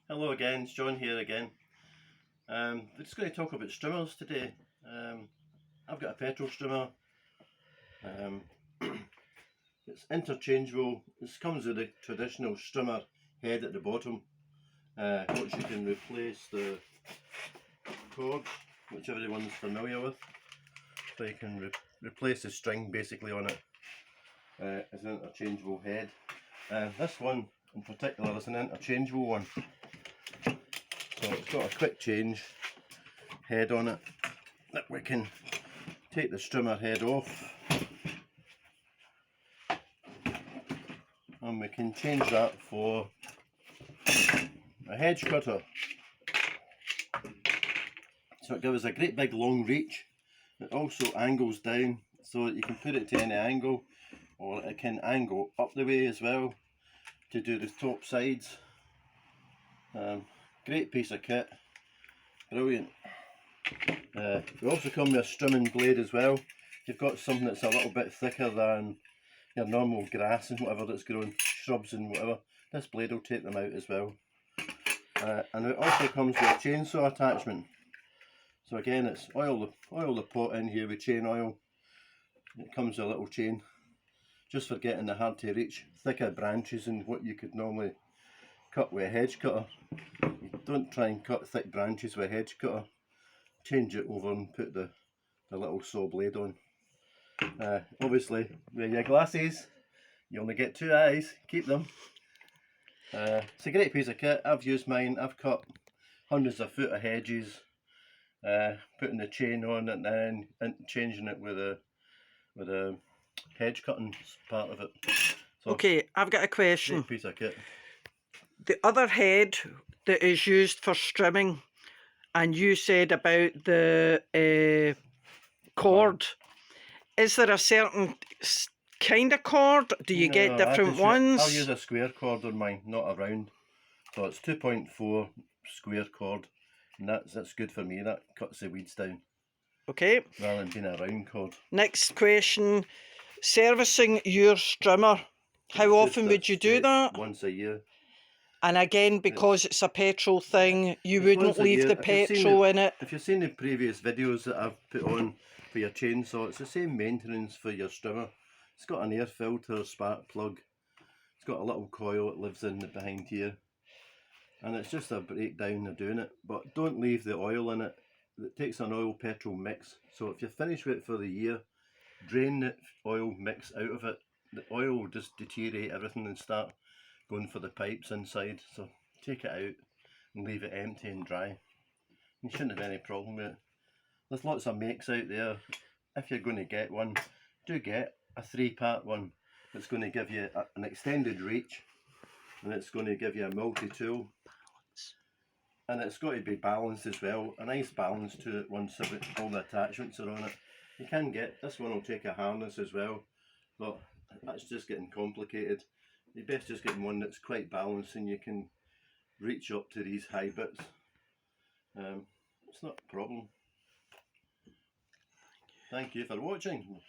Hello again, it's John here again. We're just going to talk about strimmers today. I've got a petrol strimmer. It's interchangeable. This comes with a traditional strimmer head at the bottom, which you can replace the cords, which everyone's familiar with. So you can replace the string basically on it as an interchangeable head. This one in particular is an interchangeable one. So it's got a quick change head on it that we can take the strimmer head off and we can change that for a hedge cutter. So it gives us a great big long reach. It also angles down so that you can put it to any angle, or it can angle up the way as well to do the top sides. Great piece of kit, brilliant. We also come with a strimming blade as well. If you've got something that's a little bit thicker than your normal grass and whatever that's growing, shrubs and whatever, this blade will take them out as well. And it also comes with a chainsaw attachment. So again, it's oil the pot in here with chain oil. It comes with a little chain, just for getting the hard to reach, thicker branches and what you could normally cut with a hedge cutter. You don't try and cut thick branches with a hedge cutter. Change it over and put the little saw blade on. Obviously, with your glasses, you only get two eyes, keep them. It's a great piece of kit. I've used mine. I've cut hundreds of foot of hedges, putting the chain on it and then changing it with a hedge cutting part of it. So, okay, I've got a question. Great piece of kit. The other head that is used for strimming, and you said about the cord, is there a certain kind of cord? Do you get different ones? I'll use a square cord on mine, not a round. So it's 2.4 square cord, and that's good for me. That cuts the weeds down. Okay. Rather than being a round cord. Next question, servicing your strimmer. How often would you do that? Once a year. And again, because it's a petrol thing, you wouldn't leave the petrol in it. If you've seen the previous videos that I've put on for your chainsaw, it's the same maintenance for your strimmer. It's got an air filter, spark plug. It's got a little coil that lives in behind here. And it's just a breakdown of doing it. But don't leave the oil in it. It takes an oil petrol mix. So if you're finished with it for the year, drain the oil mix out of it. The oil will just deteriorate everything and start going for the pipes inside. So take it out and leave it empty and dry. You shouldn't have any problem with it. There's lots of makes out there. If you're going to get one, do get a 3-part one that's going to give you an extended reach, and it's going to give you a multi-tool, and it's got to be balanced as well, a nice balance to it once all the attachments are on it. You can get, this one will take a harness as well, but that's just getting complicated. You best just get one that's quite balanced and you can reach up to these high bits. It's not a problem. Thank you for watching.